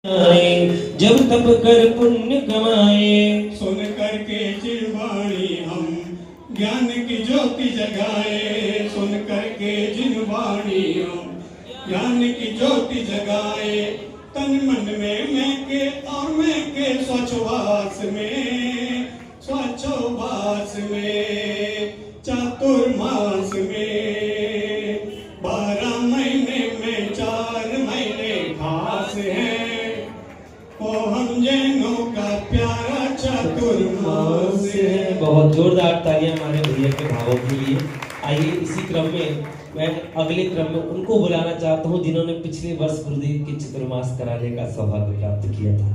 जब तप कर पुण्य कमाए, सुन करके जिनवाणी हम ज्ञान की ज्योति जगाए। सुन करके जिनवाणी हम ज्ञान की ज्योति जगाए। तन मन में मैं के और मैं के स्वच्छवास में, स्वच्छवास में, चातुर्मास में, 12 महीने में 4 महीने खास है। ओ हम जैनों का प्यारा चातुर्मास है। बहुत जोरदार तालियां हमारे भैया के भावों के लिए। आइए इसी क्रम में मैं अगले क्रम में उनको बुलाना चाहता हूं जिन्होंने पिछले वर्ष गुरुदेव के चतुर्मास कराने का सौभाग्य प्राप्त किया था।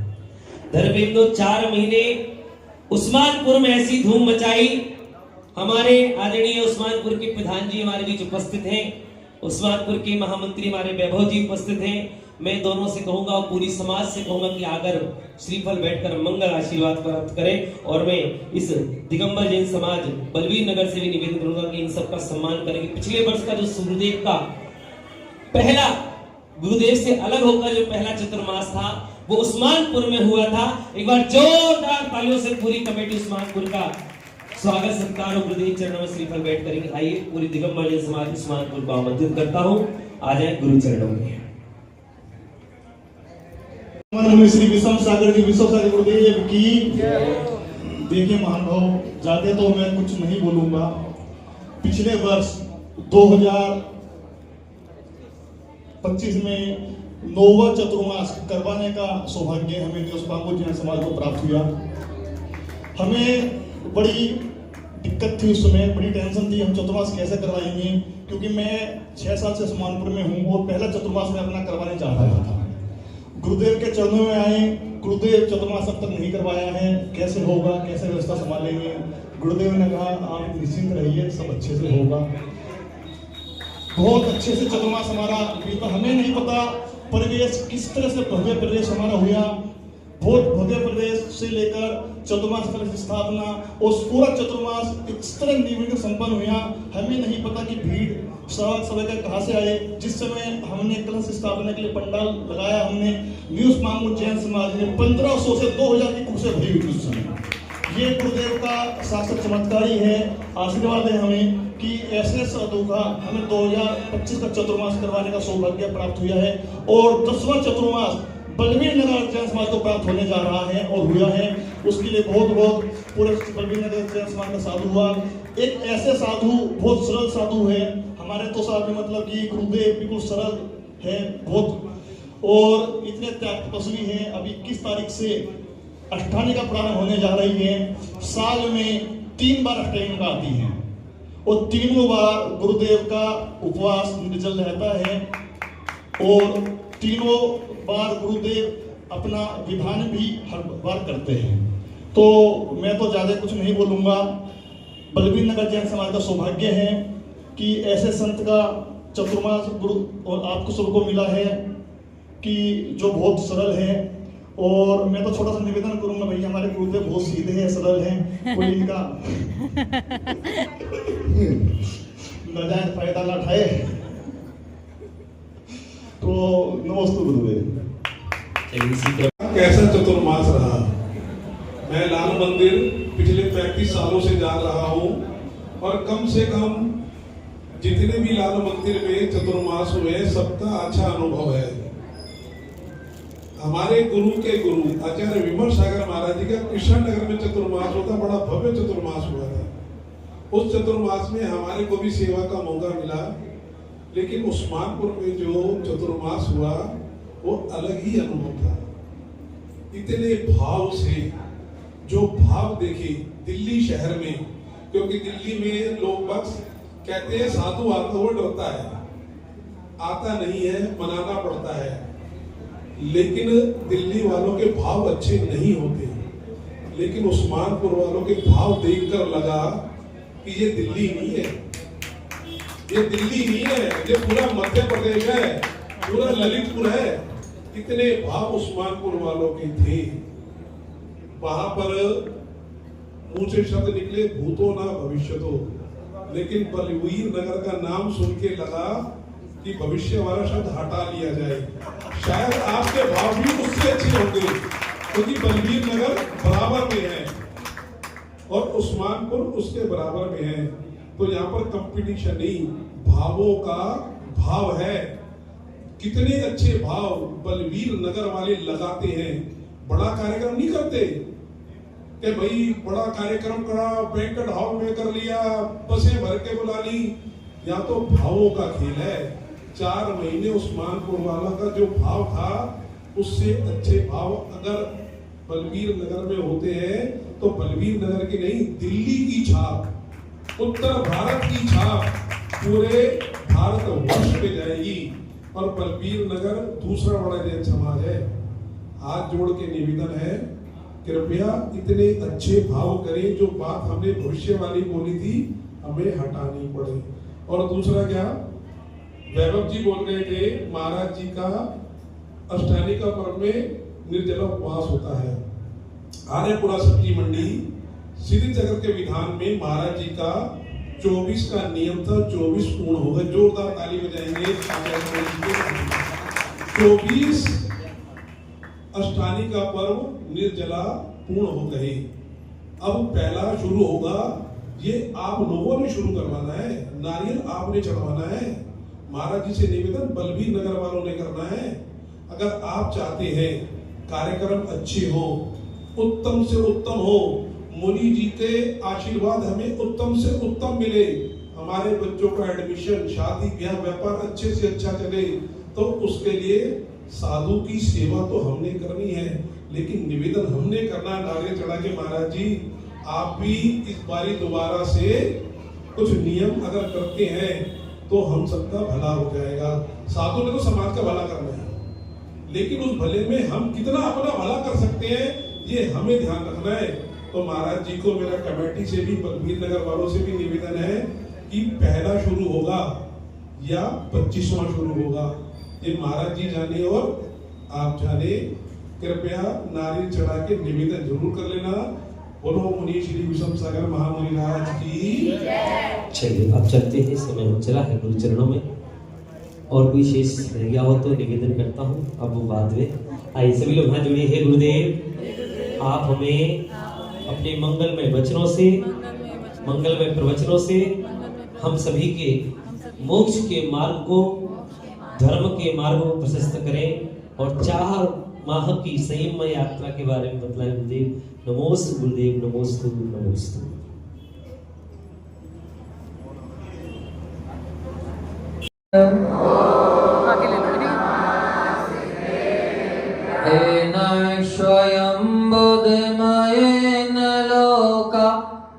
धर्मेंद्र 4 महीने उस्मानपुर में ऐसी धूम मचाई। हमारे आदरणीय उस्मानपुर के प्रधान जी हमारे बीच उपस्थित हैं। उस्मानपुर के महामंत्री हमारे वैभव जी उपस्थित हैं। मैं दोनों से कहूंगा और पूरी समाज से कहूंगा कि आकर श्रीफल बैठकर मंगल आशीर्वाद प्राप्त करें। और मैं इस दिगंबर जैन समाज बलवीर नगर से भी निवेदन करूंगा कि इन सबका सम्मान करेंगे। पिछले वर्ष का जो गुरुदेव का पहला गुरुदेव से अलग होकर जो पहला चतुर्मास था वो उस्मानपुर में हुआ था। एक बार जोरदार तालियों से पूरी कमेटी उस्मानपुर का स्वागत सत्कार और गुरुदेव चरणों में श्रीफल बैठ करेंगे। आइए पूरी दिगंबर जैन समाज उस्मानपुर को आमंत्रित करता हूं, आ जाए गुरु चरणों में। श्री विषम सागर जी विश्व सागर गुरुदेव की। देखिए महानुभाव, जाते तो मैं कुछ नहीं बोलूंगा। पिछले वर्ष 2025 में 9वां चतुर्मास करवाने का सौभाग्य हमें उस्मानपुर जैन समाज को प्राप्त हुआ। हमें बड़ी दिक्कत थी उस समय, बड़ी टेंशन थी हम चतुर्मास कैसे करवाएंगे, क्योंकि मैं 6 साल से उस्मानपुर में हूँ और पहला चतुर्मास में अपना करवाने जा रहा था। गुरुदेव के चरणों में आए, गुरुदेव चतुर्मास अब तक नहीं करवाया है, कैसे होगा, कैसे व्यवस्था संभालेंगे। गुरुदेव ने कहा आप निश्चिंत रहिए, सब अच्छे से होगा। बहुत अच्छे से चतुर्मास हमारा बीता। हमें नहीं पता परिवेश किस तरह से भव्य प्रदेश हमारा हुआ। बहुत भव्य प्रदेश से लेकर चतुर्मास कलश स्थापना और पूरा चतुर्मास इस तरह निर्विघ्न संपन्न हुआ। हमें नहीं पता कि भीड़ सभा कहाँ से आए। जिस समय हमने कलश स्थापना के लिए पंडाल लगाया, हमने न्यू उस्मानपुर जैन समाज ने 1500 से 2000 की कुर्सियां भरी हुई उस समय। ये गुरुदेव का शास्त्र चमत्कार ही है। आशीर्वाद है हमें कि ऐसे साधु का हमें 2025 का चतुर्मास करवाने का सौभाग्य प्राप्त हुआ है और 10वां चतुर्मास बलवीर नगर जैन समाज को प्राप्त होने जा रहा है और हुआ है। उसके लिए बहुत बहुत पूरे बलवीर नगर जैन समाज का साधु हुआ। एक ऐसे साधु, बहुत सरल साधु है हमारे तो साथ में, मतलब कि गुरुदेव बिल्कुल सरल है बहुत, और इतने त्याग तपस्वी हैं। अब 21 तारीख से अष्टांगी का प्रारंभ होने जा रही है। साल में 3 बार अष्टांगी आती है और तीनों बार गुरुदेव का उपवास निर्जल रहता है और तीनों बार गुरुदेव अपना विधान भी हर बार करते हैं। तो मैं तो ज्यादा कुछ नहीं बोलूंगा। बलवीर नगर जैन समाज का सौभाग्य है कि ऐसे संत का चतुर्मास गुरु और आपको सबको मिला है कि जो बहुत सरल है। और मैं तो छोटा सा निवेदन करूंगा, भैया हमारे गुरुदेव बहुत सीधे हैं, सरल हैं, कोई इनका नाजायज फायदा ना उठाए। तो नमस्ते गुरुदेव। कैसा चतुर्मास रहा। मैं लाल मंदिर पिछले 35 सालों से जा रहा हूँ और कम से कम जितने भी लाल मंदिर में चतुर्मास हुए सबका अच्छा अनुभव है। हमारे गुरु के गुरु आचार्य विमल सागर महाराज जी का कृष्णनगर में चतुर्मास होता, बड़ा भव्य चतुर्मास हुआ था। उस चतुर्मास में हमारे को भी सेवा का मौका मिला, लेकिन उस्मानपुर में जो चतुर्मास हुआ वो अलग ही अनुभव था। इतने भाव से जो भाव देखे दिल्ली शहर में, क्योंकि दिल्ली में लोग बस कहते हैं साधु आता हुआ डरता है, आता नहीं है, मनाना पड़ता है। लेकिन दिल्ली वालों के भाव अच्छे नहीं होते, लेकिन उस्मानपुर वालों के भाव देखकर लगा कि ये दिल्ली नहीं है, ये दिल्ली नहीं है, ये पूरा मध्य प्रदेश है, पूरा ललितपुर है। इतने भाव उस्मानपुर वालों के थे। वहां पर मुंह से शब्द निकले भूतो ना भविष्यतो, लेकिन बलवीर नगर का नाम सुन के लगा कि भविष्य वाला शब्द हटा लिया जाए। शायद आपके भाव भी उससे अच्छे क्योंकि बलबीर नगर बराबर में है और उस्मानपुर उसके बराबर में है। तो यहाँ पर कंपटीशन नहीं, भावों का भाव है। कितने अच्छे भाव बलबीर नगर वाले लगाते हैं। बड़ा कार्यक्रम नहीं करते कि भाई बड़ा कार्यक्रम करा, बैंक्वेट हॉल में कर लिया, बसें भर के बुला ली। यहाँ तो भावों का खेल है। 4 महीने उस्मानपुर वाला का जो भाव था उससे अच्छे भाव अगर बलबीर नगर में होते हैं तो बलबीर नगर की नहीं, दिल्ली की छाप, उत्तर भारत की छाप पूरे भारत वर्ष में जाएगी। और बलबीर नगर दूसरा बड़ा जैन समाज है। हाथ जोड़ के निवेदन है, कृपया इतने अच्छे भाव करें, जो बात हमने भविष्य वाली बोली थी हमें हटानी पड़े। और दूसरा क्या, वैभव जी बोल रहे थे महाराज जी का अष्टानी का पर्व में निर्जला उपवास होता है। आर्यपुरा सब्जी मंडी श्री चक्र के विधान में महाराज जी का 24 का नियम था, 24 पूर्ण हो गए। जोरदार ताली बजाएंगे। 24 अष्टानी का पर्व निर्जला पूर्ण हो गए। अब पहला शुरू होगा, ये आप लोगों ने शुरू करवाना है, नारियल आपने चढ़वाना है। महाराज जी से निवेदन बलबीर नगर वालों ने करना है। अगर आप चाहते हैं कार्यक्रम अच्छे हो, उत्तम से उत्तम हो, मुनि जी के आशीर्वाद हमें उत्तम से उत्तम मिले, हमारे बच्चों का एडमिशन, शादी ब्याह व्यापार अच्छे से अच्छा चले, तो उसके लिए साधु की सेवा तो हमने करनी है। लेकिन निवेदन हमने करना है नारियल चढ़ा के, महाराज जी आप भी इस बारी दोबारा से कुछ नियम अगर करते हैं तो हम सबका भला हो जाएगा। साधु ने तो समाज का भला करना है, लेकिन उस भले में हम कितना अपना भला कर सकते हैं ये हमें ध्यान रखना है। तो महाराज जी को मेरा कमेटी से भी, बलबीर नगर वालों से भी निवेदन है कि पहला शुरू होगा या 25वां शुरू होगा, ये महाराज जी जाने और आप जाने। कृपया नारियल चढ़ा के निवेदन जरूर कर लेना। बोलो मुनि श्री विषम सागर महामुनि राज की। चलिए अब चलते हैं, समय हो चला है गुरु चरणों में। और कोई शेष रह गया हो तो निवेदन करता हूँ, अब वो बाद में। आइए सभी लोग हाथ जोड़िए। हे गुरुदेव, आप हमें अपने मंगलमय वचनों से, मंगलमय प्रवचनों से हम सभी के मोक्ष के मार्ग को, धर्म के मार्ग को प्रशस्त करें और 4 माह की संयममय यात्रा के बारे में बतलाएं गुरुदेव। नमोस्तु गुरुदेव, नमोस्तु नमोस्तु। स्वयं बुद्धमयेन लोका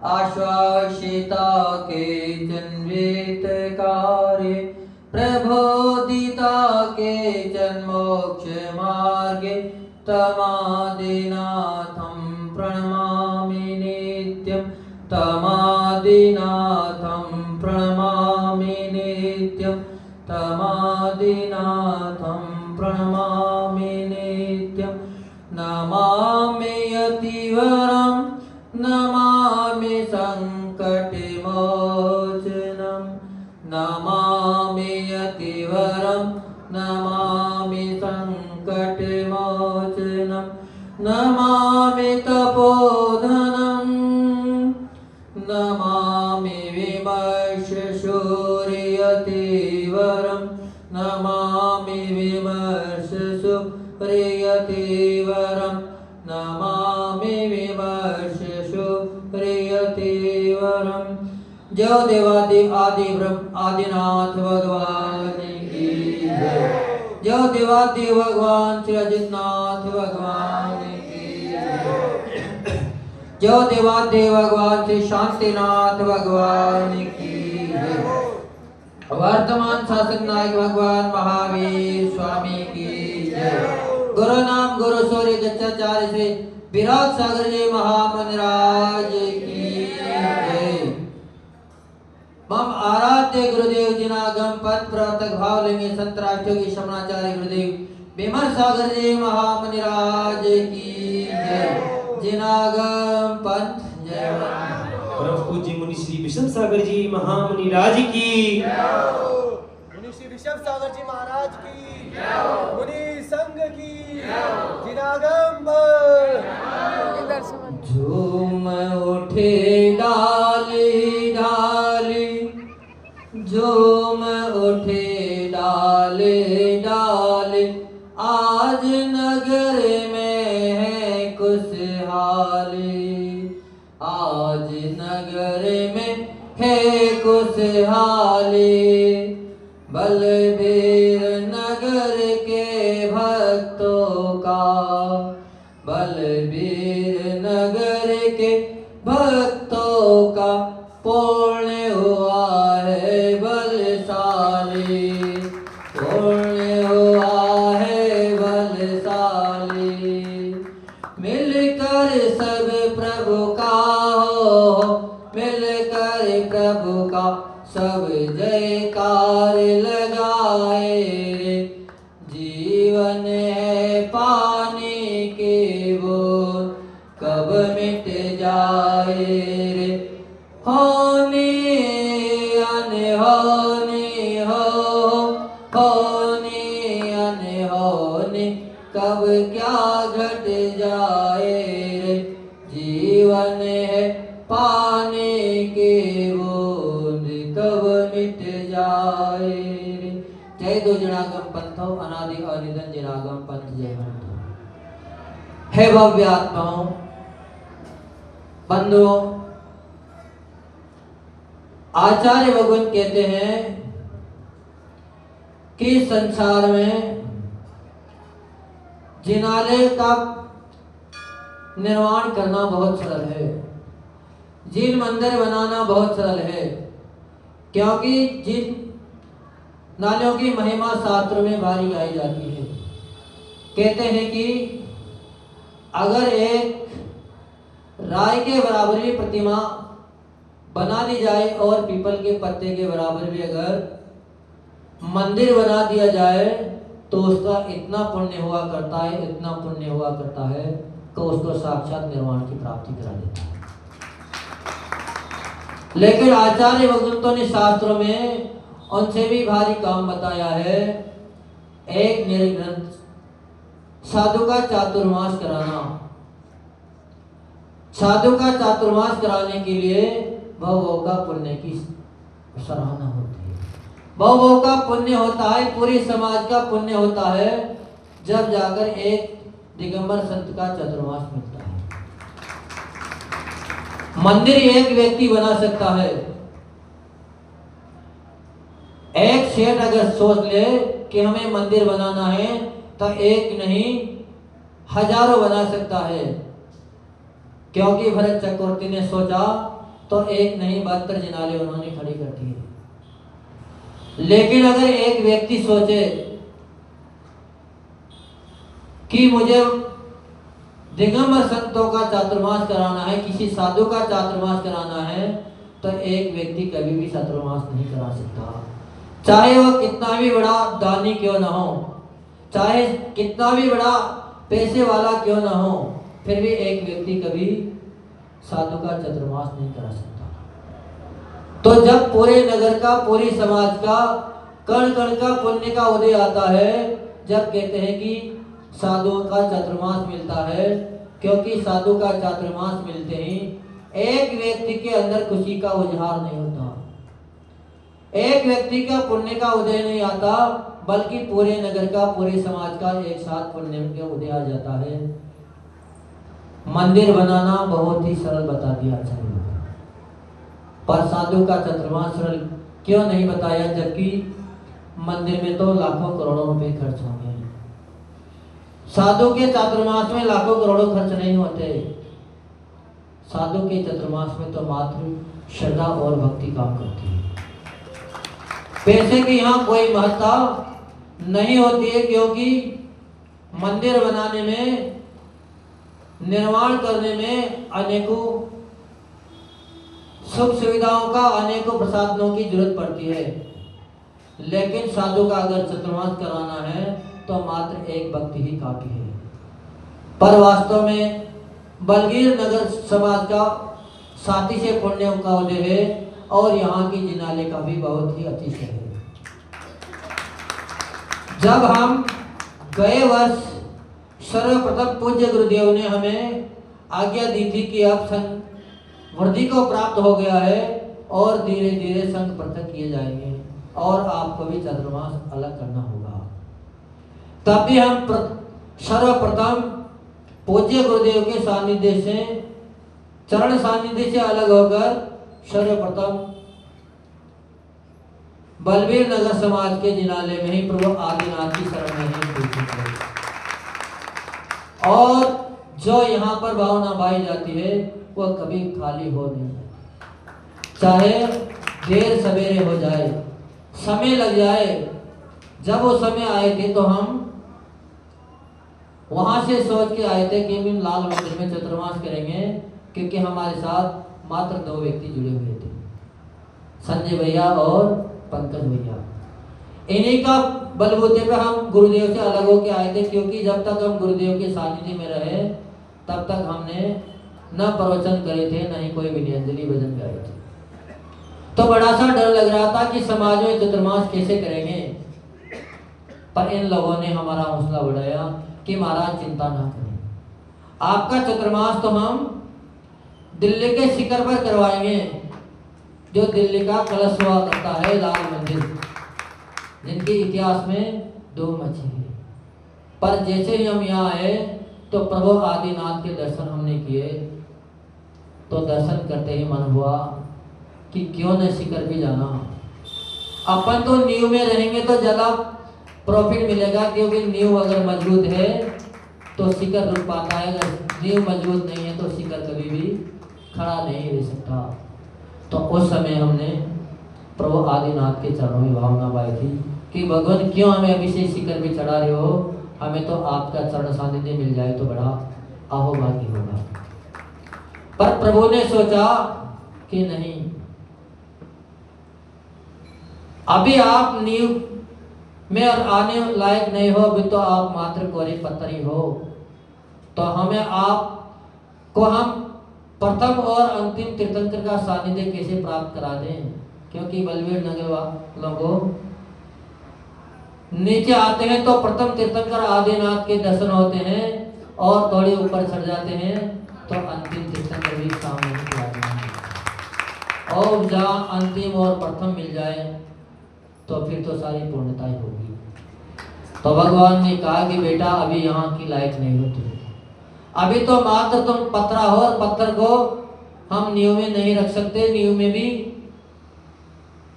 आश्वासिता केचन कार्ये प्रबोधिता केचन मोक्ष मार्गे तमादिनाथं प्रणमामि नित्यं, तमादिनाथं प्रणमामि नित्यं, तमादिनाथं प्रणमामि नित्यं। नमामि यतिवरं, नमामि संकटमोचनं, नमामि यतिवरं, नमामि संकटमोचनं, नमामि तपोधनं, नमामि विमर्शसूर्यतिवरं, नमामि विमर्शसूर्यतिवरं, नमामि विमर्शसूर्यतिवरं। जय देवादेव आदि ब्रह्म आदिनाथ भगवान की जय। जय देवादेव भगवान श्री अजितनाथ भगवान की जय। जय देवादेव भगवान श्री शांतिनाथ भगवान की जय। वर्तमान शासक नायक भगवान महावीर स्वामी की जय। गुरु नाम गुरु सूर्य दत्ताचार्य श्री विराट सागर जी महामंडराज की जय। मम आराध्य गुरुदेव जिनागम पद प्रवर्तक भाव लेंगे संत राष्ट्रयोगी शमनाचार्य गुरुदेव विमर सागर जी महामंडराज की जय। जिनागम पंथ जय। परम पूज्य मुनि श्री विषम सागर जी महामुनि राज की, मुनि श्री विषम सागर जी महाराज की, मुनि संघ की, जिनागम उठे डाली डाली, झूम उठे डाली डाली, आज नगर में है खुशहाली, आज नगर में है खुशहाली। बलबीर नगर के भक्तों का, बलबीर नगर के भक्तों का पुण्य हुआ है बलशाली, पुण्य हुआ है बलशाली। मिलकर सब प्रभु का हो, मिलकर प्रभु का सब जयकार लगाए रे। जीवन है पानी के बूंद, कब मिट जाए रे। होनी अनहोनी हो, होनी अनहोनी कब क्या घट जाए रे। जीवन है पानी के बूंद, कब मिट जाए रे। जय दो जनागम पंथो, अनादि अनिधन जनागम पंथ जय पंथो। हे भव्य आत्माओं, बंधुओं, आचार्य भगवान कहते हैं कि संसार में जिनालय का निर्माण करना बहुत सरल है, जिन मंदिर बनाना बहुत सरल है, क्योंकि जिन नालियों की महिमा शास्त्रों में भारी गाई जाती है। कहते हैं कि अगर एक राय के बराबर भी प्रतिमा बना दी जाए और पीपल के पत्ते के बराबर भी अगर मंदिर बना दिया जाए तो उसका इतना पुण्य हुआ करता है, इतना पुण्य हुआ करता है कि उसको साक्षात निर्वाण की प्राप्ति करा देता है। लेकिन आचार्य भगवंतों ने शास्त्रों में उनसे भी भारी काम बताया है। एक निर्ग्रंथ साधु का चातुर्मास कराना, साधु का चातुर्मास कराने के लिए भव का पुण्य की सराहना होती है। भव का पुण्य होता है, पूरी समाज का पुण्य होता है, जब जाकर एक दिगंबर संत का चातुर्मास मिलता है। मंदिर एक व्यक्ति बना सकता है। एक सेठ अगर सोच ले कि हमें मंदिर बनाना है तो एक नहीं हजारों बना सकता है, क्योंकि भरत चक्रवर्ती ने सोचा तो एक नहीं 72 जिनाले उन्होंने खड़ी कर दी। लेकिन अगर एक व्यक्ति सोचे कि मुझे दिगंबर संतों का चातुर्मास कराना है, किसी साधु का चातुर्मास कराना है, तो एक व्यक्ति कभी भी चातुर्मास नहीं करा सकता। चाहे वह कितना भी बड़ा दानी क्यों ना हो, चाहे कितना भी बड़ा पैसे वाला क्यों ना हो, फिर भी एक व्यक्ति कभी साधु का चातुर्मास नहीं करा सकता। तो जब पूरे नगर का, पूरी समाज का कण कण का पुण्य का उदय आता है, जब कहते हैं कि साधुओं का चातुर्मास मिलता है, क्योंकि साधु का चातुर्मास मिलते ही एक व्यक्ति के अंदर खुशी का उजहार नहीं होता, एक व्यक्ति का पुण्य का उदय नहीं आता, बल्कि पूरे नगर का, पूरे समाज का एक साथ पुण्य का उदय आ जाता है। मंदिर बनाना बहुत ही सरल बता दिया चाहिए, पर साधु का चातुर्मास सरल क्यों नहीं बताया, जबकि मंदिर में तो लाखों करोड़ों रुपए खर्च होंगे। साधु के चातुर्मास में लाखों करोड़ों खर्च नहीं होते। साधु के चातुर्मास में तो मात्र श्रद्धा और भक्ति काम करती है। पैसे की यहाँ कोई महत्ता नहीं होती है, क्योंकि मंदिर बनाने में, निर्माण करने में अनेकों सुख सुविधाओं का, अनेकों प्रसादों की जरूरत पड़ती है। लेकिन साधु का अगर चातुर्मास कराना है तो मात्र एक भक्ति ही काफी है। पर वास्तव में बलगीर नगर समाज का साथी से पुण्य का उदय है और यहाँ की जिनाले का भी बहुत ही अतिशय है। जब हम गए वर्ष सर्वप्रथम पूज्य गुरुदेव ने हमें आज्ञा दी थी कि अब सन वृद्धि को प्राप्त हो गया है और धीरे धीरे संघ पृथक किए जाएंगे और आपको भी चातुर्मास अलग करना होगा। तब भी हम सर्वप्रथम पूज्य गुरुदेव के सानिध्य से, चरण सानिध्य से अलग होकर सर्वप्रथम बलबीर नगर समाज के जिनालय में ही प्रभु आदिनाथ की शरण में ही पूछेंगे। और जो यहाँ पर भावना पाई जाती है वह कभी खाली हो नहीं, चाहे देर सवेरे हो जाए, समय लग जाए। जब वो समय आए थे तो हम वहां से सोच के आए थे कि हम लाल मंदिर में चतुर्मास करेंगे, क्योंकि हमारे साथ मात्र 2 व्यक्ति जुड़े हुए थे, संजय भैया और पंकज भैया। इन्हीं का बलबूते पे हम गुरुदेव से अलग होके आए थे, क्योंकि जब तक हम गुरुदेव के सानिध्य में रहे तब तक हमने न प्रवचन करे थे, न ही कोई विनयांजलि भजन गाए थे। तो बड़ा सा डर लग रहा था कि समाज में चतुर्मास कैसे करेंगे। पर इन लोगों ने हमारा हौसला बढ़ाया कि महाराज चिंता ना करें, आपका चतुर्मास तो हम दिल्ली के शिखर पर करवाएंगे, जो दिल्ली का कलश हुआ करता है लाल मंदिर, जिनके इतिहास में 2 मछली है। पर जैसे ही हम यहाँ आए तो प्रभु आदिनाथ के दर्शन हमने किए, तो दर्शन करते ही मन हुआ कि क्यों न शिखर भी जाना। अपन तो नींव में रहेंगे तो ज्यादा प्रॉफिट मिलेगा, क्योंकि नींव अगर मजबूत है तो शिखर रुक पाता है, अगर नींव मजबूत नहीं है तो शिखर कभी भी खड़ा नहीं रह सकता। तो उस समय हमने प्रभु आदिनाथ के चरणों में भावना पाई थी कि भगवान क्यों हमें अभी से शिखर पे चढ़ा रहे हो, हमें तो आपका चरण सानिध्य मिल जाए तो बड़ा अहोभाग्य होगा। पर प्रभु ने सोचा कि नहीं, अभी आप नींव में और आने लायक नहीं हो, अभी तो आप मात्र कोरे पत्थर ही हो। तो हमें आपको हम प्रथम और अंतिम तीर्थंकर का सानिध्य कैसे प्राप्त करा दें, क्योंकि बलबीर नगर वालों को नीचे आते हैं तो प्रथम तीर्थंकर आदिनाथ के दर्शन होते हैं, और थोड़ी ऊपर चढ़ जाते हैं तो अंतिम तीर्थंकर भी सामने आ जाते हैं। और जहाँ अंतिम और प्रथम मिल जाए तो फिर तो सारी पूर्णता ही होगी। तो भगवान ने कहा कि बेटा अभी यहाँ की लायक नहीं हो तुम, अभी तो मात्र तुम पत्थरा हो, और पत्थर को हम नींव में नहीं रख सकते। नींव में भी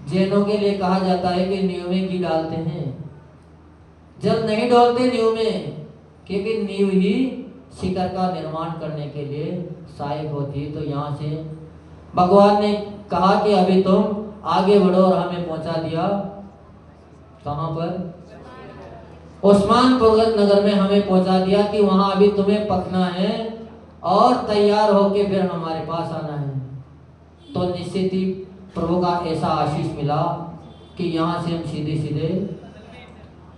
जैनों के लिए कहा जाता है कि नींव में घी डालते हैं, जल नहीं डालते नींव में, क्योंकि नींव ही शिखर का निर्माण करने के लिए सहायक होती है। तो यहाँ से भगवान ने कहा कि अभी तुम आगे बढ़ो, और हमें पहुंचा दिया कहाँ पर, उस्मानपुर नगर में हमें पहुंचा दिया कि वहां अभी तुम्हें पकना है और तैयार होके फिर हमारे पास आना है। तो निश्चित ही प्रभु का ऐसा आशीष मिला कि यहाँ से हम सीधे सीधे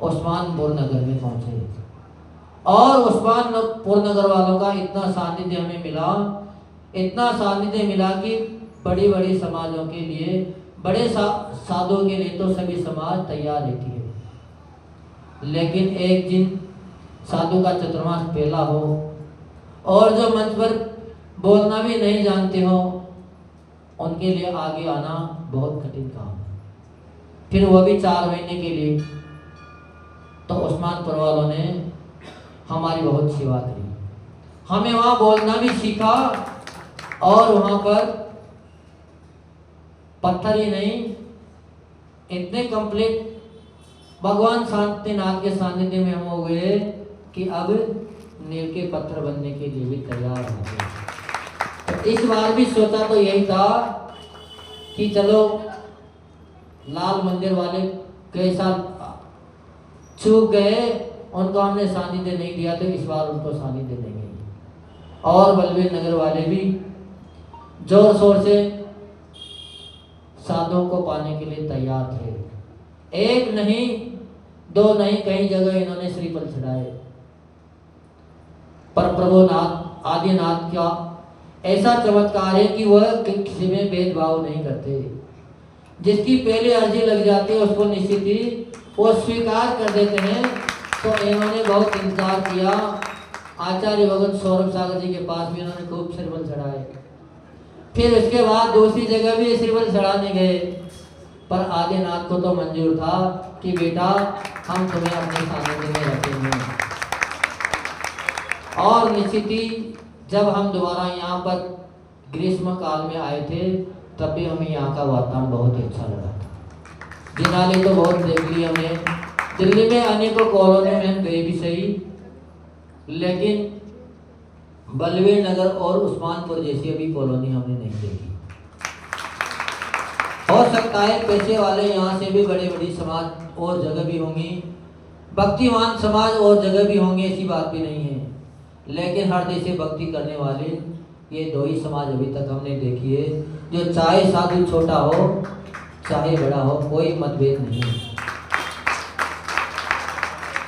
उस्मानपुर नगर में पहुंचे, और उस्मानपुर नगर वालों का इतना सानिध्य हमें मिला, इतना सानिध्य मिला कि बड़ी बड़ी समाजों के लिए, बड़े साधुओं के लिए तो सभी समाज तैयार रहती है, लेकिन एक जिन साधु का चतुर्मास पहला हो और जो मंच पर बोलना भी नहीं जानते हो, उनके लिए आगे आना बहुत कठिन काम है, फिर वो भी 4 महीने के लिए। तो उस्मानपुर वालों ने हमारी बहुत सेवा करी, हमें वहाँ बोलना भी सीखा, और वहाँ पर पत्थर ही नहीं, इतने कंप्लीट भगवान शांतिनाथ के सानिध्य में हम हो गए कि अब नींव के पत्थर बनने के लिए भी तैयार हो गए। तो इस बार भी सोचा तो यही था कि चलो लाल मंदिर वाले कैसा चूक गए, उनको हमने सानिध्य नहीं दिया, तो इस बार उनको सानिध्य देंगे। और बलबीर नगर वाले भी जोर शोर से साधुओं को पाने के लिए तैयार थे। 1 नहीं 2 नहीं, कई जगह इन्होंने श्रीफल चढ़ाए। पर प्रभु नाथ आदिनाथ का ऐसा चमत्कार है कि वह किसी में भेदभाव नहीं करते। जिसकी पहली अर्जी लग जाती है उसको निश्चित ही वो स्वीकार कर देते हैं। तो इन्होंने बहुत इंतजार किया। आचार्य भगत सौरभ सागर जी के पास भी इन्होंने खूब श्रीफल चढ़ाए। फिर उसके बाद दूसरी जगह भी श्रीफल चढ़ाने गए, पर आदिनाथ को तो मंजूर था कि बेटा हम तुम्हें अपने सानिध्य में रखेंगे। और निश्चित ही जब हम दोबारा यहाँ पर ग्रीष्म काल में आए थे, तब भी हमें यहाँ का वातावरण बहुत ही अच्छा लगा था। जिनाली तो बहुत देख ली हमने, दिल्ली में अनेकों कॉलोनी में हम गए भी सही, लेकिन बलवीर नगर और उस्मानपुर जैसी अभी कॉलोनी हमने नहीं देखी। हो सकता है पैसे वाले यहाँ से भी बड़े बड़ी समाज और जगह भी होंगी, भक्तिमान समाज और जगह भी होंगे, ऐसी बात भी नहीं है, लेकिन हृदय से भक्ति करने वाले ये दो ही समाज अभी तक हमने देखी है, जो चाहे साधु छोटा हो चाहे बड़ा हो, कोई मतभेद नहीं है।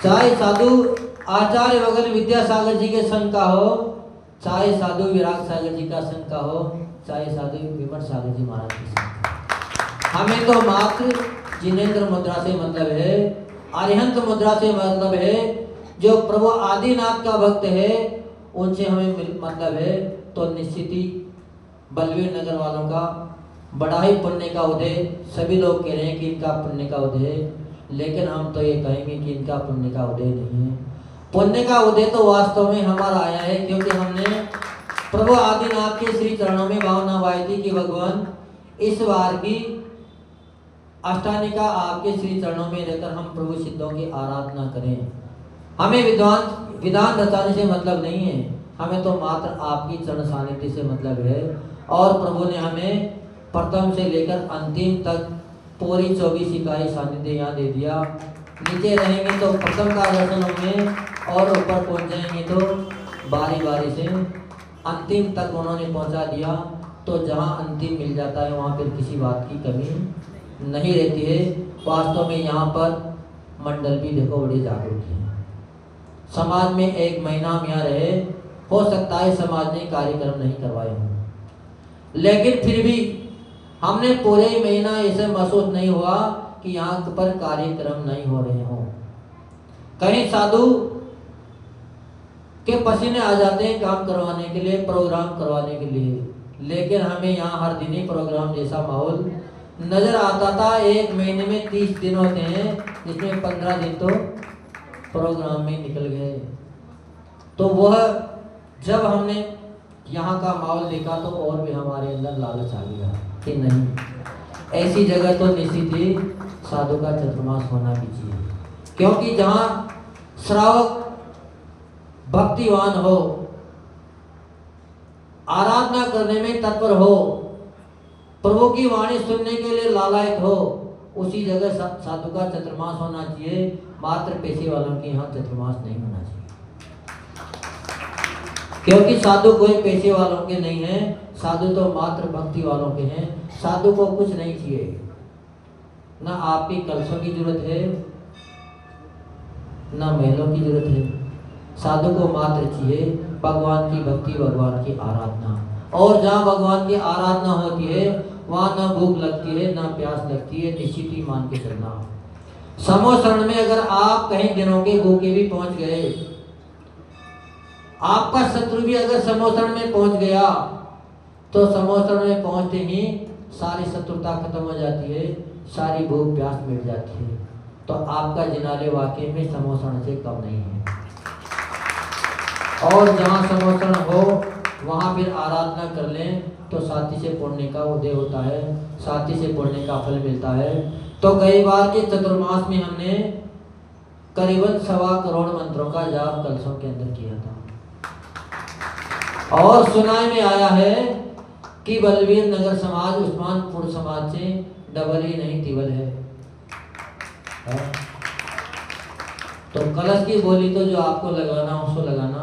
चाहे साधु आचार्य भगवान विद्यासागर जी के संग का हो, चाहे साधु विराग सागर जी का संग का हो, चाहे साधु विमल सागर जी महाराज के संग का। हमें तो मात्र जिनेन्द्र मुद्रा से मतलब है, अरिहंत मुद्रा से मतलब है, जो प्रभु आदिनाथ का भक्त है उनसे हमें मतलब है। तो निश्चित ही बलवीर नगर वालों का बड़ा ही पुण्य का उदय, सभी लोग कह रहे हैं कि इनका पुण्य का उदय है, लेकिन हम तो ये कहेंगे कि इनका पुण्य का उदय नहीं है। पुण्य का उदय तो वास्तव में हमारा आया है, क्योंकि हमने प्रभु आदिनाथ के श्री चरणों में भावना पाई थी कि भगवान इस बार की अष्टानिका आपके श्री चरणों में रहकर हम प्रभु सिद्धों की आराधना करें। हमें विधान रचाने से मतलब नहीं है, हमें तो मात्र आपकी चरण सानिध्य से मतलब है। और प्रभु ने हमें प्रथम से लेकर अंतिम तक पूरी 24 इकाई सानिध्य यहाँ दे दिया। नीचे रहेंगे तो प्रथम का दर्शन होंगे, और ऊपर पहुँच जाएंगे तो बारी बारी से अंतिम तक उन्होंने पहुँचा दिया। तो जहाँ अंतिम मिल जाता है वहाँ फिर किसी बात की कमी नहीं रहती है। वास्तव में यहाँ पर मंडल भी देखो बड़े जागरूक हैं। समाज में एक महीना हम यहाँ रहे, हो सकता है समाज ने कार्यक्रम नहीं करवाए हों, लेकिन फिर भी हमने पूरे महीना ऐसे महसूस नहीं हुआ कि यहाँ पर कार्यक्रम नहीं हो रहे हों। कहीं साधु के पसीने आ जाते हैं काम करवाने के लिए, प्रोग्राम करवाने के लिए, लेकिन हमें यहाँ हर दिन ही प्रोग्राम जैसा माहौल नजर आता था। एक महीने में 30 दिन होते हैं, जिसमें 15 दिन तो प्रोग्राम में निकल गए। तो वह जब हमने यहाँ का माहौल देखा तो और भी हमारे अंदर लालच आ गया कि नहीं, ऐसी जगह तो निश्चित ही साधु का चतुर्मास होना भी चाहिए, क्योंकि जहाँ श्रावक भक्तिवान हो, आराधना करने में तत्पर हो, प्रभु की वाणी सुनने के लिए लालायत हो, उसी जगह साधु का चतुर्मास होना चाहिए। मात्र पैसे वालों के यहाँ चतुर्मास नहीं होना चाहिए, क्योंकि साधु कोई पैसे वालों के नहीं है, साधु तो मात्र भक्ति वालों के हैं। साधु को कुछ नहीं चाहिए, ना आपकी कलशों की जरूरत है, ना महलों की जरूरत है। साधु को मात्र चाहिए भगवान की भक्ति, भगवान की आराधना। और जहाँ भगवान की आराधना होती है वहाँ ना भूख लगती है, ना प्यास लगती है, निश्चित ही मान के चलना। समोसरण में अगर आप कहीं दिनों के भूखे भी पहुंच गए, आपका शत्रु भी अगर समोसरण में पहुंच गया, तो समोसरण में पहुंचते ही सारी शत्रुता खत्म हो जाती है, सारी भूख प्यास मिट जाती है। तो आपका जिनाले वाकई में समोसरण से कम नहीं है। और जहाँ समोसरण हो वहाँ फिर आराधना कर लें तो साथी से पुण्य का उदय होता है, साथी से पुण्य का फल मिलता है। तो कई बार के चतुर्मास में हमने करीबन 1.25 करोड़ मंत्रों का जाप कलशों के अंदर किया था। और सुनाई में आया है कि बलवीर नगर समाज उस्मानपुर समाज से डबल ही नहीं तिबल है। तो कलश की बोली तो जो आपको लगाना उसको लगाना,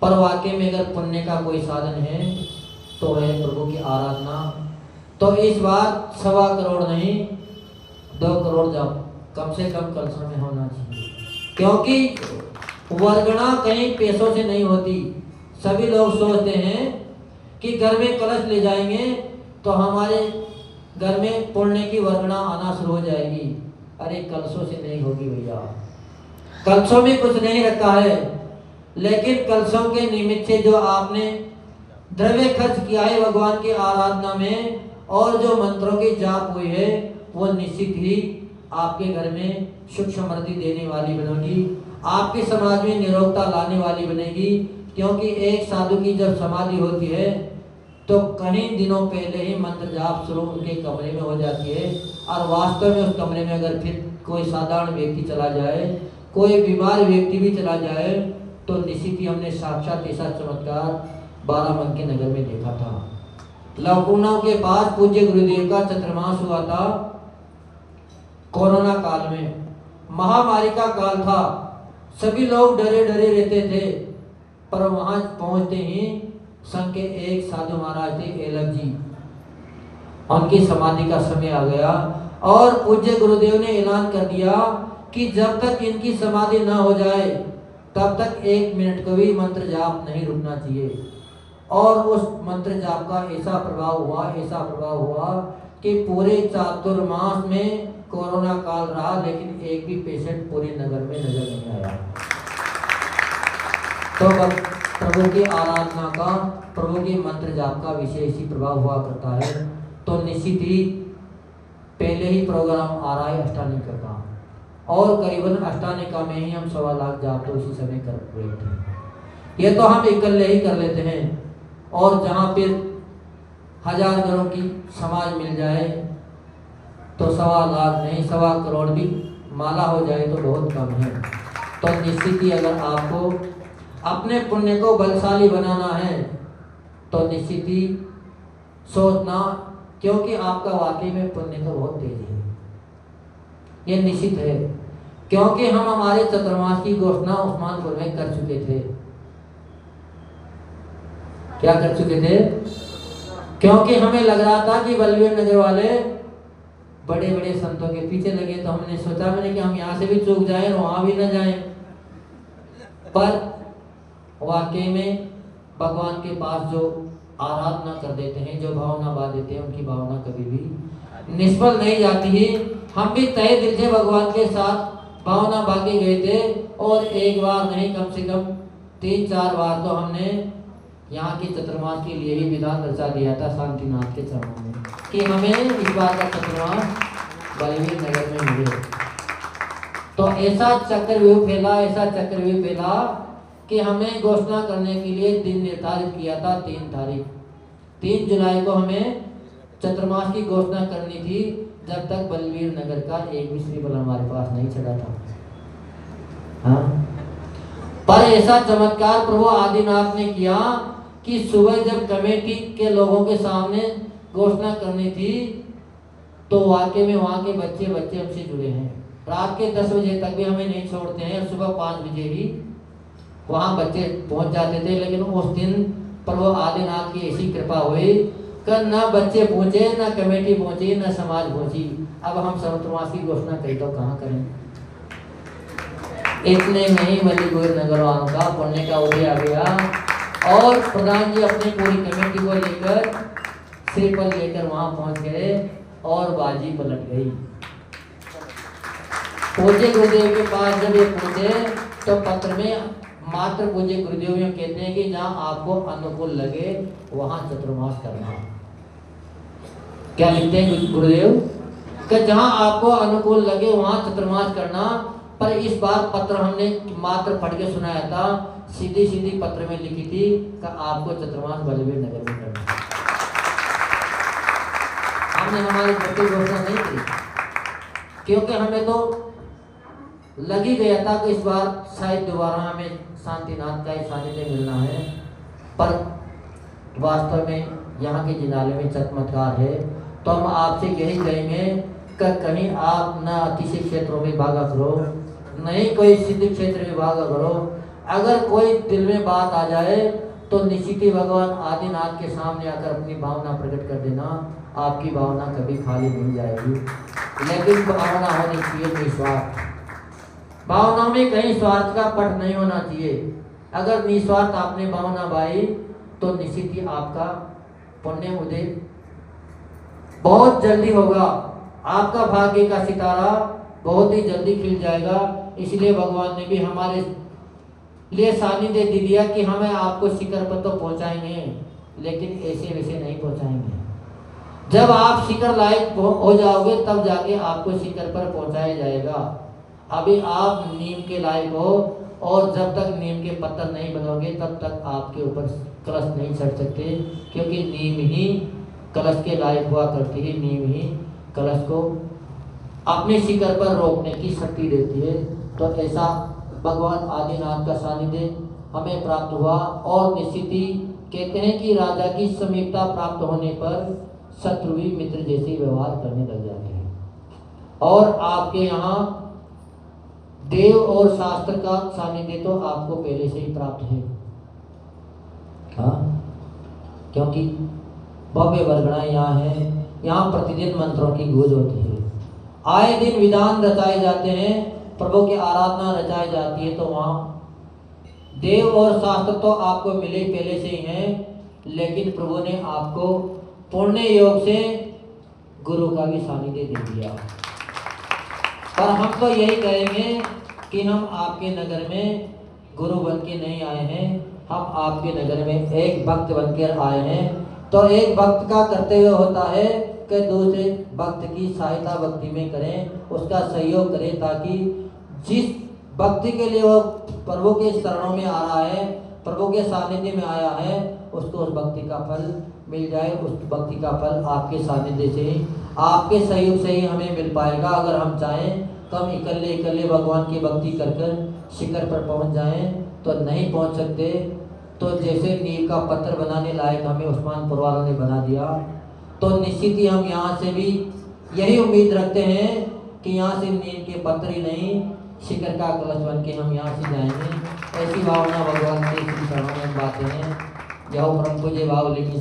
पर वाकई में अगर पुण्य का कोई साधन है तो है प्रभु की आराधना। तो इस बार 1.25 करोड़ नहीं 2 करोड़ जाप कम से कम कलशों में होना चाहिए, क्योंकि वर्गणा कहीं पैसों से नहीं होती। सभी लोग सोचते हैं कि घर में कलश ले जाएंगे तो हमारे घर में पुण्य की वर्गणा आना शुरू हो जाएगी। अरे कलशों से नहीं होगी भैया, कलशों में कुछ नहीं रखा है, लेकिन कलशों के निमित्त से जो आपने द्रव्य खर्च किया है भगवान की आराधना में और जो मंत्रों की जाप हुई है वो निश्चित ही आपके घर में सुख समृद्धि देने वाली बनेगी, आपके समाज में निरोगता लाने वाली बनेगी। क्योंकि एक साधु की जब समाधि होती है तो कई दिनों पहले ही मंत्र जाप शुरू उनके कमरे में हो जाती है, और वास्तव में उस कमरे में अगर फिर कोई साधारण व्यक्ति चला जाए, कोई बीमार व्यक्ति भी चला जाए, तो निश्चित ही हमने साक्षात ऐसा चमत्कार बाराबंकी नगर में देखा था। लखनऊ के पास पूज्य गुरुदेव का चतुर्मास हुआ था। कोरोना काल में महामारी का काल था, सभी लोग डरे डरे रहते थे, पर वहां पहुंचते ही संघ के एक साधु महाराज थे एलक जी, उनकी समाधि का समय आ गया और पूज्य गुरुदेव ने ऐलान कर दिया कि जब तक इनकी समाधि न हो जाए तब तक 1 मिनट को भी मंत्र जाप नहीं रुकना चाहिए। और उस मंत्र जाप का ऐसा प्रभाव हुआ कि पूरे चातुर्मास में कोरोना काल रहा, लेकिन एक भी पेशेंट पूरे नगर में नजर नहीं आया। तो प्रभु की आराधना का, प्रभु के मंत्र जाप का विशेष ही प्रभाव हुआ करता है। तो निश्चित ही पहले ही प्रोग्राम आ रहा है अष्टानिका का, और करीबन अष्टानिका में ही हम 1.25 लाख जाप तो उसी समय कर रहे थे। ये तो हम इकल्ले ही कर लेते हैं, और जहाँ फिर 1000 घरों की समाज मिल जाए तो 1.25 लाख नहीं 1.25 करोड़ भी माला हो जाए तो बहुत कम है। तो निश्चित ही अगर आपको अपने पुण्य को बलशाली बनाना है तो निश्चित ही सोचना, क्योंकि आपका वाकई में पुण्य तो बहुत तेज है, ये निश्चित है। क्योंकि हम हमारे चतुर्मास की घोषणा उस्मानपुर में कर चुके थे। क्या कर चुके थे? क्योंकि हमें लग रहा था कि बलवीर नगर वाले बड़े बड़े संतों के पीछे लगे, तो हमने सोचा मैंने कि हम यहाँ से भी चूक जाएं और वहां भी न जाएं। पर वाकई में भगवान के पास जो आराधना कर देते हैं, जो भावना बा देते हैं, उनकी भावना कभी भी निष्फल नहीं जाती है। हम भी तहे दिल से भगवान के साथ भावना बाके गए थे, और एक बार नहीं कम से कम 3-4 बार तो हमने यहाँ के चतुर्मास के लिए ही विधान रचा दिया था शांतिनाथ के चरणों में कि हमें इस बार का चतुर्मास बलवीर नगर में मिले। तो ऐसा चक्रव्यूह फैला कि हमें घोषणा करने के लिए दिन निर्धारित किया था 3 तारीख 3 जुलाई को हमें चतुर्मास की घोषणा करनी थी, जब तक बलवीर नगर का एक भी श्री बल हमारे पास नहीं चढ़ा था। हाँ? पर ऐसा चमत्कार प्रभु आदिनाथ ने किया कि सुबह जब कमेटी के लोगों के सामने घोषणा करनी थी तो वाकई में वहाँ के बच्चे हमसे जुड़े हैं। रात के 10 बजे तक भी हमें नहीं छोड़ते हैं, और सुबह 5 बजे ही वहाँ बच्चे पहुँच जाते थे। लेकिन उस दिन प्रभु आदिनाथ की ऐसी कृपा हुई कि न बच्चे पहुँचे, न कमेटी पहुँची, न समाज पहुँची। अब हम चतुर्मास की घोषणा कहीं तो कहाँ करें। इतने नहीं बलवीर नगर वालों का पुण्य का उदय आ गया, और प्रधान जी अपनी पूरी कमेटी को लेकर श्रीफल लेकर वहां पहुंच गए और बाजी पलट गई। पूज्य गुरुदेव के पास जब ये पहुंचे तो पत्र में मात्र पूज्य गुरुदेव ये कहते हैं कि जहां आपको अनुकूल लगे वहां चतुर्मास करना। क्या लिखते हैं गुरुदेव कि जहां आपको अनुकूल लगे वहां चतुर्मास करना। पर इस बार पत्र हमने मात्र पढ़ के सुनाया था, सीधी पत्र में लिखी थी कि आपको चतुर्मास बलवीर नगर में करना। हमने हमारी पत्र घोषणा नहीं की, क्योंकि हमें तो लग ही गया था कि इस बार शायद दोबारा हमें शांतिनाथ का ही सानिध्य मिलना है। पर वास्तव में यहाँ के जिनाले में चमत्कार है। तो हम आपसे यही कहेंगे कि कहीं आप न अतिशय क्षेत्रों में भागा करो, नहीं कोई सिद्ध क्षेत्र में भागा करो। अगर कोई दिल में बात आ जाए तो निश्चित ही भगवान आदिनाथ के सामने आकर अपनी भावना प्रकट कर देना, आपकी भावना कभी खाली नहीं जाएगी। लेकिन भावना होनी चाहिए निस्वार्थ, भावना में कहीं स्वार्थ का पट नहीं होना चाहिए। अगर निस्वार्थ आपने भावना बाई तो निश्चित ही आपका पुण्य उदय बहुत जल्दी होगा, आपका भाग्य का सितारा बहुत ही जल्दी खिल जाएगा। इसलिए भगवान ने भी हमारे लिए सानिध्य दे दिया कि हमें आपको शिखर पर तो पहुंचाएंगे, लेकिन ऐसे वैसे नहीं पहुंचाएंगे। जब आप शिखर लायक हो जाओगे तब जाके आपको शिखर पर पहुंचाया जाएगा। अभी आप नीम के लायक हो, और जब तक नीम के पत्थर नहीं बनोगे तब तक आपके ऊपर कलश नहीं चढ़ सकते, क्योंकि नीम ही कलश के लायक हुआ करती है। नीम ही कलश को अपने शिखर पर रोकने की शक्ति देती है। तो ऐसा भगवान आदिनाथ का सानिध्य हमें प्राप्त हुआ। और निश्चित ही कहते हैं कि राजा की समीपता प्राप्त होने पर शत्रु भी मित्र जैसे व्यवहार करने लग जाते हैं। और आपके यहाँ देव और शास्त्र का सानिध्य तो आपको पहले से ही प्राप्त है। हाँ, क्योंकि भव्य वर्गणाएं यहाँ है, यहाँ प्रतिदिन मंत्रों की गूंज होती है, आए दिन विधान रचाए जाते हैं, प्रभु की आराधना रचाई जाती है। तो वहाँ देव और शास्त्र तो आपको मिले पहले से ही हैं, लेकिन प्रभु ने आपको पुण्य योग से गुरु का भी सानिध्य दे दिया। और हम तो यही कहेंगे कि हम आपके नगर में गुरु बन के नहीं आए हैं, हम आपके नगर में एक भक्त बनकर आए हैं। तो एक भक्त का कर्तव्य होता है कि दूसरे भक्त की सहायता भक्ति में करें, उसका सहयोग करें, ताकि जिस भक्ति के लिए वो प्रभु के शरणों में आ रहा है, प्रभु के सानिध्य में आया है, उसको उस भक्ति का फल मिल जाए। उस भक्ति का फल आपके सानिध्य से ही, आपके सहयोग से ही हमें मिल पाएगा। अगर हम चाहें तो हम इकल्ले भगवान की भक्ति कर शिखर पर पहुंच जाएं तो नहीं पहुंच सकते। तो जैसे नींव का पत्थर बनाने लायक हमें उस्मानपुर वालों ने बना दिया, तो निश्चित ही हम यहाँ से भी यही उम्मीद रखते हैं कि यहाँ से नींव के पत्थर ही नहीं, शिखर का कलश बन के हम यहाँ से जाएंगे। ऐसी भावना भगवान के श्री चरणों में बातें हैं। यह परम पूज्य भाव लेकिन